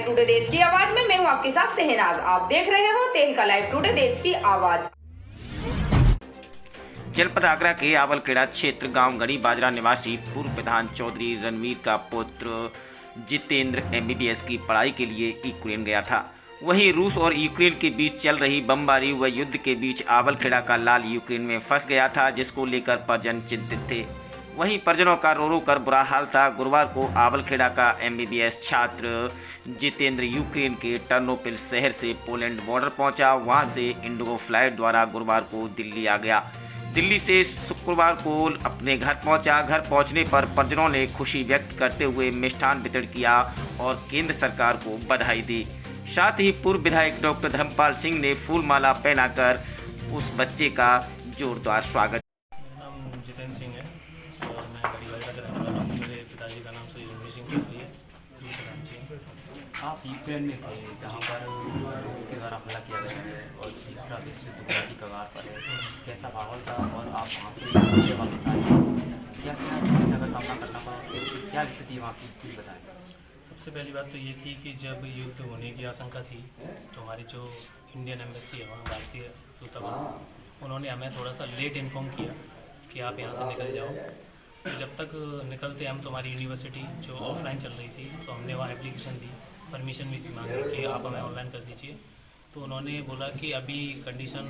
Today देश की आवाज में मैं हूं आपके साथ शहनाज। आप देख रहे हो तहलका लाइव टुडे देश की आवाज। जनपद आगरा के आवलखेड़ा क्षेत्र गांव गढ़ी बाजरा निवासी पूर्व प्रधान चौधरी रणवीर का पुत्र जितेंद्र एमबीबीएस की पढ़ाई के लिए यूक्रेन गया था। वहीं रूस और यूक्रेन के बीच चल रही बमबारी व युद्ध के बीच आवलखेड़ा का लाल यूक्रेन में फंस गया था, जिसको लेकर परिजन चिंतित थे। वहीं परिजनों का रो रो कर बुरा हाल था। गुरुवार को आवलखेड़ा का एमबीबीएस छात्र जितेंद्र यूक्रेन के टर्नोपिल शहर से पोलैंड बॉर्डर पहुंचा। वहां से इंडिगो फ्लाइट द्वारा गुरुवार को दिल्ली आ गया। दिल्ली से शुक्रवार को अपने घर पहुंचा। घर पहुंचने पर परिजनों ने खुशी व्यक्त करते हुए मिष्ठान वितरण किया और केंद्र सरकार को बधाई दी। साथ ही पूर्व विधायक डॉक्टर धर्मपाल सिंह ने फूल माला पहनाकर उस बच्चे का जोरदार स्वागत। मेरा नाम जितेंद्र सिंह है और मैं गरीबाई का रहने वाला हूँ। मेरे पिताजी का नाम श्री रणवीर सिंह चौधरी है। आप यूक्रेन में थे जहाँ पर उसके द्वारा हमला किया गया है और तीसरा विश्व युद्ध की कगार पर है, कैसा माहौल था और आप वहाँ से वापस आए, क्या क्या समस्या का सामना करना पड़ा, क्या स्थिति वहाँ की कुछ बताएं। सबसे पहली बात तो ये थी कि जब युद्ध होने की आशंका थी तो हमारी जो इंडियन एम्बेसी है वहाँ भारतीय दूतावास, उन्होंने हमें थोड़ा सा लेट इन्फॉर्म किया कि आप यहाँ से निकल जाओ। तो जब तक निकलते हम तो हमारी यूनिवर्सिटी जो ऑफलाइन चल रही थी तो हमने वहाँ एप्लीकेशन दी, परमिशन भी थी मांगी कि आप हमें ऑनलाइन कर दीजिए। तो उन्होंने बोला कि अभी कंडीशन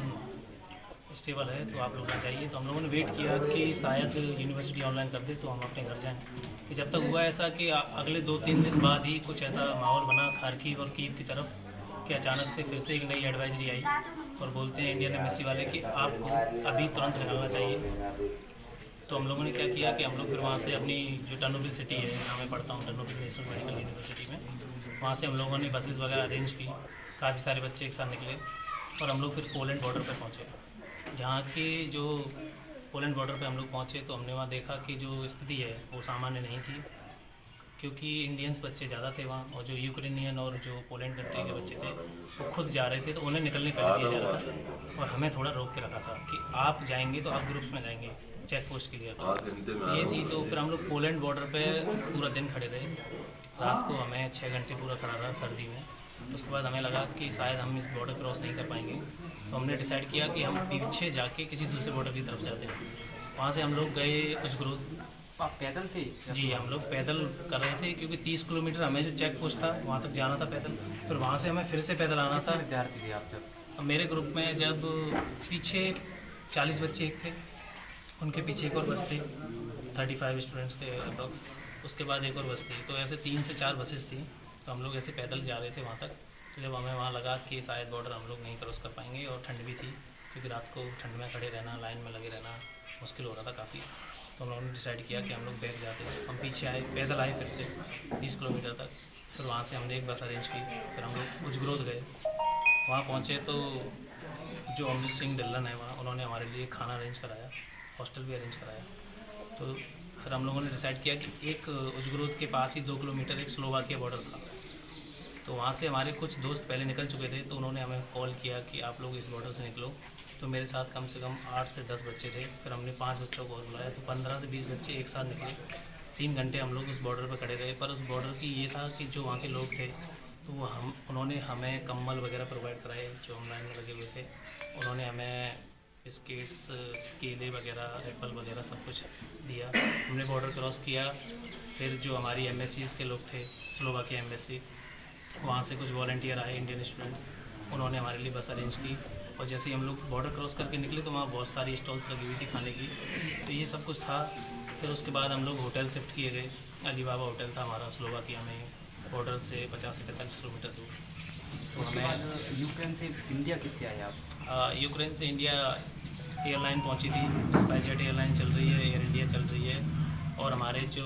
स्टेबल है तो आप लोग ना जाइए। तो हम लोगों ने वेट किया कि शायद यूनिवर्सिटी ऑनलाइन कर दे तो हम अपने घर जाएं। कि जब तक हुआ ऐसा कि अगले 2-3 दिन बाद ही कुछ ऐसा माहौल बना खार्किव और कीव की तरफ कि अचानक से फिर से एक नई एडवाइजरी आई और बोलते हैं इंडियन एम्बेसी वाले कि आपको अभी तुरंत निकलना चाहिए। तो हम लोगों ने क्या किया कि हम लोग फिर वहाँ से अपनी जो टर्नोपिल सिटी है, जहाँ मैं पढ़ता हूँ टर्नोपिल नेशनल मेडिकल यूनिवर्सिटी में, वहाँ से हम लोगों ने बसेस वगैरह अरेंज की। काफ़ी सारे बच्चे एक साथ निकले और हम लोग फिर पोलैंड बॉर्डर पर पहुँचे। जहाँ के जो पोलैंड बॉर्डर पे हम लोग पहुँचे तो हमने वहाँ देखा कि जो स्थिति है वो सामान्य नहीं थी, क्योंकि इंडियंस बच्चे ज़्यादा थे वहाँ और जो यूक्रेनियन और जो पोलैंड कंट्री के बच्चे थे वो खुद जा रहे थे। तो उन्हें निकलने पहले दिया जा रहा था और हमें थोड़ा रोक के रखा था कि आप जाएंगे तो आप ग्रुप्स में जाएंगे चेक पोस्ट के लिए। ये थी तो फिर हम लोग पोलैंड बॉर्डर पे पूरा दिन खड़े रहे। रात को हमें 6 घंटे पूरा खड़ा रहा सर्दी में। उसके बाद हमें लगा कि शायद हम इस बॉर्डर क्रॉस नहीं कर पाएंगे, तो हमने डिसाइड किया कि हम पीछे जाके किसी दूसरे बॉर्डर की तरफ जाते हैं। वहाँ से हम लोग गए उजगुरूद। आप पैदल थे? जी, हम लोग पैदल कर रहे थे क्योंकि 30 किलोमीटर हमें जो चेक पोस्ट था वहाँ तक जाना था पैदल। फिर वहाँ से हमें फिर से पैदल आना था। विद्यार्थी थे आप जब? मेरे ग्रुप में जब पीछे 40 बच्चे एक थे, उनके पीछे एक और बस थी 35 स्टूडेंट्स के अप्रॉक्स। उसके बाद एक और बस थी, तो ऐसे 3 से 4 बसेस थी। तो हम लोग ऐसे पैदल जा रहे थे वहाँ तक। तो जब हमें वहाँ लगा कि शायद बॉर्डर हम लोग नहीं क्रॉस कर पाएंगे और ठंड भी थी, क्योंकि रात को ठंड में खड़े रहना, लाइन में लगे रहना मुश्किल हो रहा था काफ़ी। तो हम लोगों ने डिसाइड किया कि हम लोग बैक जाते हैं। हम पीछे आए, पैदल आए फिर से 30 किलोमीटर तक। फिर वहाँ से हमने एक बस अरेंज की। फिर हम लोग उजगुरूद गए। वहाँ पहुँचे तो जो अमृत सिंह ढिल्लन है वहाँ, उन्होंने हमारे लिए खाना अरेंज कराया, हॉस्टल भी अरेंज कराया। तो फिर हम लोगों ने डिसाइड किया कि एक उजगुरूद के पास ही 2 किलोमीटर एक स्लोवाकिया बॉर्डर था। तो वहाँ से हमारे कुछ दोस्त पहले निकल चुके थे, तो उन्होंने हमें कॉल किया कि आप लोग इस बॉर्डर से निकलो। तो मेरे साथ कम से कम 8 से 10 बच्चे थे। फिर हमने 5 बच्चों को और बुलाया, तो 15 से 20 बच्चे एक साथ निकले। 3 घंटे हम लोग उस बॉर्डर पर खड़े रहे। पर उस बॉर्डर की ये था कि जो वहाँ के लोग थे तो वो उन्होंने हमें कंबल वगैरह प्रोवाइड कराए। जो हम लाइन में लगे हुए थे उन्होंने हमें बिस्किट्स, केले वगैरह, एप्पल वगैरह सब कुछ दिया। हमने बॉर्डर क्रॉस किया। फिर जो हमारी एम्बेसीज़ के लोग थे, स्लोवाकिया एम्बेसी, वहाँ से कुछ वॉलंटियर आए इंडियन स्टूडेंट्स, उन्होंने हमारे लिए बस अरेंज की। और जैसे ही हम लोग बॉर्डर क्रॉस करके निकले तो वहाँ बहुत सारी स्टॉल्स लगी हुई थी खाने की। तो ये सब कुछ था। फिर उसके बाद हम लोग होटल शिफ्ट किए गए। अली बाबा होटल था हमारा स्लोवाकिया में, बॉर्डर से 50 से 45 किलोमीटर दूर। तो हमें यूक्रेन से इंडिया किससे आए आप? यूक्रेन से इंडिया एयरलाइन पहुंची थी। स्पाइसजेट एयरलाइन चल रही है, एयर इंडिया चल रही है। और हमारे जो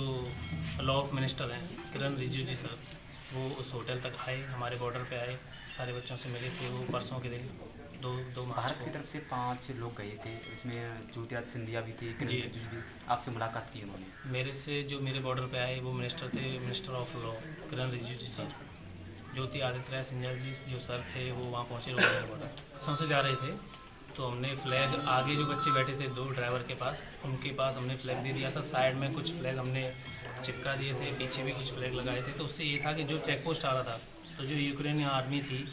लॉ ऑफ मिनिस्टर हैं किरण रिजिजू सर, वो उस होटल तक आए, हमारे बॉर्डर पे आए, सारे बच्चों से मिले थे। वो परसों के दिन 2 मार्च भारत को। की तरफ से 5 लोग गए थे, इसमें ज्योतिरादित्य सिंधिया भी थे, जी। आपसे मुलाकात की उन्होंने? मेरे से जो मेरे बॉर्डर पे आए वो मिनिस्टर थे, minister of law Kiran Rijiju sir. Jyotiraditya Scindia ji जो सर थे वो वहाँ पहुँचे, लोग बॉर्डर से जा रहे थे। तो हमने फ्लैग, आगे जो बच्चे बैठे थे 2 ड्राइवर के पास, उनके पास हमने फ्लैग दे दिया था। साइड में कुछ फ्लैग हमने चिपका दिए थे, पीछे भी कुछ फ्लैग लगाए थे। तो उससे ये था कि जो चेक पोस्ट आ रहा था तो जो यूक्रेन आर्मी थी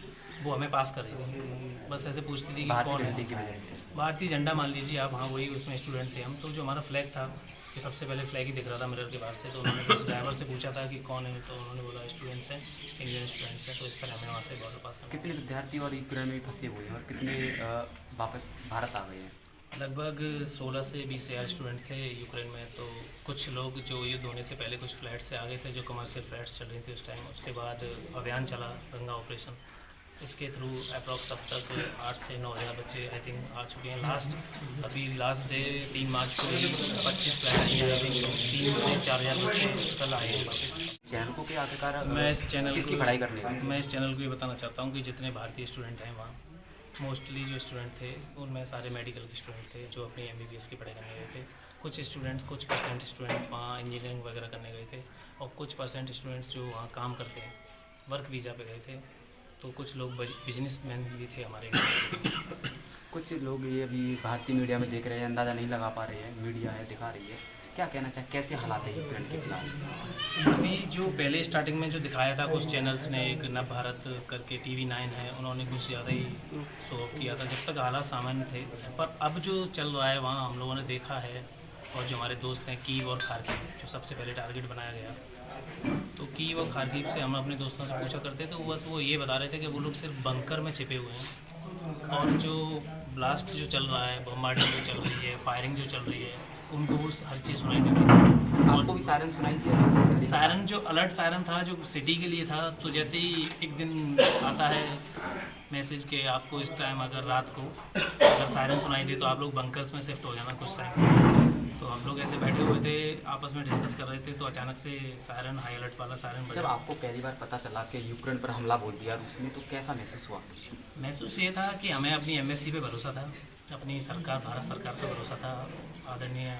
वो हमें पास कर रही थी, बस ऐसे पूछती थी कि कौन है। की वजह से भारतीय झंडा मान लीजिए आप, हाँ वही उसमें स्टूडेंट थे हम। तो जो हमारा फ्लैग था कि सबसे पहले फ्लैग ही दिख रहा था मिरर के बाहर से, तो उन्होंने बस ड्राइवर से पूछा था कि कौन है, तो उन्होंने बोला स्टूडेंट्स हैं, इंडियन स्टूडेंट्स हैं। तो इस तरह हमें वहाँ से बॉर्डर पास करना। कितने विद्यार्थी और यूक्रेन में फंसे हुए हैं और कितने वापस भारत आ गए हैं? लगभग 16 से 20 हज़ार स्टूडेंट थे यूक्रेन में। तो कुछ लोग जो युद्ध होने से पहले कुछ फ्लैट से आ गए थे, जो कमर्शियल फ्लैट्स चल रही थी उस टाइम। उसके बाद अभियान चला गंगा ऑपरेशन, इसके थ्रू अप्रॉक्स अब तक 8 से 9 हज़ार बच्चे आई थिंक आ चुके हैं। अभी लास्ट डे 3 मार्च को 25 फ्लैट आई हैं, आई थिंक 3 से 4 हज़ार बच्चे कल आए हैं वापस। चैनल को क्या आखिरकार मैं इस चैनल किसकी को पढ़ाई करने का? मैं इस चैनल को ये बताना चाहता हूँ कि जितने भारतीय स्टूडेंट हैं वहाँ मोस्टली जो स्टूडेंट थे उनमें सारे मेडिकल के स्टूडेंट थे जो अपनी MBBS की पढ़ाई करने गए थे। कुछ स्टूडेंट्स, कुछ परसेंट स्टूडेंट वहाँ इंजीनियरिंग वगैरह करने गए थे, और कुछ परसेंट स्टूडेंट्स जो वहाँ काम करते हैं वर्क वीज़ा पे गए थे। तो कुछ लोग बिजनेसमैन भी थे हमारे। कुछ लोग ये अभी भारतीय मीडिया में देख रहे हैं, अंदाज़ा नहीं लगा पा रहे हैं, मीडिया है दिखा रही है, क्या कहना चाहे कैसे हालात है यूक्रेन के खिलाफ? अभी जो पहले स्टार्टिंग में जो दिखाया था कुछ चैनल्स ने, एक नव भारत करके TV9 है, उन्होंने कुछ ज़्यादा ही शो ऑफ किया था जब तक हालात सामान्य थे। पर अब जो चल रहा है वहाँ हम लोगों ने देखा है, और जो हमारे दोस्त हैं कीव और खार्किव जो सबसे पहले टारगेट बनाया गया, तो कीव और खार्किव से हम अपने दोस्तों से पूछा करते तो बस वो ये बता रहे थे कि वो लोग सिर्फ बंकर में छिपे हुए हैं, और जो ब्लास्ट जो चल रहा है, बम्बार्डिंग जो चल रही है, फायरिंग जो चल रही है, उनको वो हर चीज़ सुनाई देती थी। आपको भी सायरन सुनाई दिया? सायरन जो अलर्ट सायरन था जो सिटी के लिए था, तो जैसे ही एक दिन आता है मैसेज के आपको इस टाइम अगर रात को अगर सायरन सुनाई दे तो आप लोग बंकर्स में शिफ्ट हो जाना कुछ टाइम। तो हम लोग ऐसे बैठे हुए थे आपस में डिस्कस कर रहे थे, तो अचानक से सायरन, हाई अलर्ट वाला सायरन जब बजा। आपको पहली बार पता चला कि यूक्रेन पर हमला बोल दिया रूस ने, तो कैसा महसूस हुआ? महसूस ये था कि हमें अपनी MSC पे भरोसा था, अपनी सरकार, भारत सरकार पे भरोसा था, आदरणीय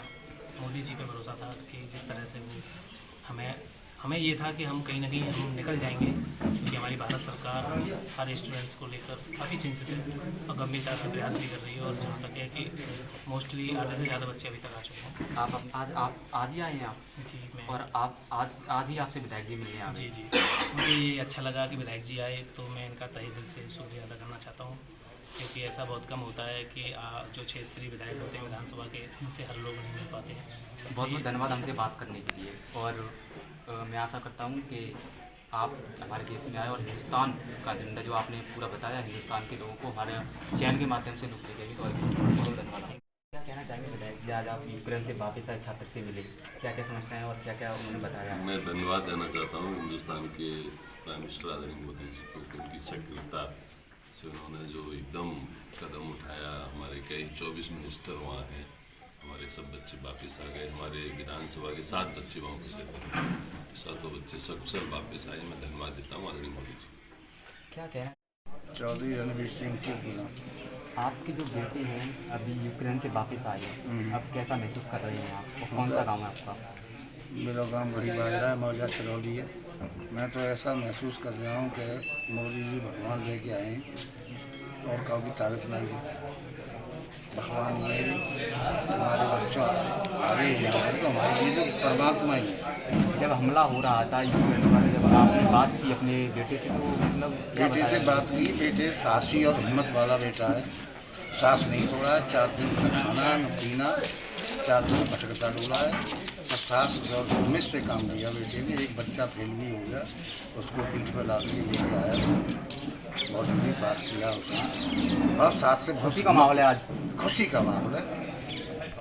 मोदी जी पे भरोसा था कि जिस तरह से वो हमें ये था कि हम कहीं ना कहीं हम निकल जाएंगे, क्योंकि हमारी भारत सरकार सारे स्टूडेंट्स को लेकर काफ़ी चिंतित है और गंभीरता से प्रयास भी कर रही है। और जहाँ तक है कि मोस्टली आधे से ज़्यादा बच्चे अभी तक आ चुके हैं। आप आज ही आए हैं आप? जी मैं और आप आज ही आपसे विधायक जी मिलने आ गए? जी मुझे ये अच्छा लगा कि विधायक जी आए, तो मैं इनका तहे दिल से शुक्रिया अदा करना चाहता हूँ, क्योंकि ऐसा बहुत कम होता है कि जो क्षेत्रीय विधायक होते हैं विधानसभा के, उनसे हर लोग नहीं मिल पाते हैं। बहुत बहुत धन्यवाद हमसे बात करने के लिए, और मैं आशा करता हूँ कि आप हमारे देश में आए और हिंदुस्तान का झंडा जो आपने पूरा बताया हिंदुस्तान के लोगों को हमारे चैनल के माध्यम से लोग देखेंगे। तो बहुत धन्यवाद। क्या कहना चाहेंगे विधायक जी, आज आप यूक्रेन से वापस आए, छात्र से मिले, क्या क्या समस्याएं और क्या क्या उन्होंने बताया? मैं धन्यवाद देना चाहता हूँ हिंदुस्तान के प्राइम मिनिस्टर आदरणीय मोदी जी को, उनकी सक्रियता से उन्होंने जो एकदम कदम उठाया। हमारे कई 24 मिनिस्टर वहाँ हैं, हमारे सब बच्चे वापस आ गए। हमारे विधानसभा के 7 बच्चे वहाँ फंसे थे, 7 बच्चे सकुशल वापस आए। मैं धन्यवाद देता हूँ आदरणीय मोदी जी। क्या कहना? चौधरी रणवीर सिंह की गुना। आपके जो बेटे हैं अभी यूक्रेन से वापस आए हैं, अब कैसा महसूस कर रहे हैं आप, और कौन सा गाँव है आपका? मेरा गांव घड़ी बाजरा है, मौजा चरौली है। मैं तो ऐसा महसूस कर रहा हूँ कि मोदी जी भगवान लेके आए हैं और काफ़ी ताकत नहीं है। भगवान ये हमारे बच्चों आगे हमारे तो हमारे लिए तो परमात्मा ही है। जब हमला हो रहा था यूक्रेन पर, जब आपने बात की अपने बेटे से, तो मतलब बेटे से बात की, बेटे साहसी और हिम्मत वाला बेटा है, सांस नहीं तोड़ा है, 4 दिन न खाना न पीना, 4 दिन भटकता डोला है, और सास और हिम्मत से काम लिया बेटे ने। एक बच्चा फेल भी हो गया, उसको पीठ पर लाद के लेके आया, बहुत जल्दी बात किया उसने, और सास से खुशी का माहौल है आज? खुशी का माहौल है।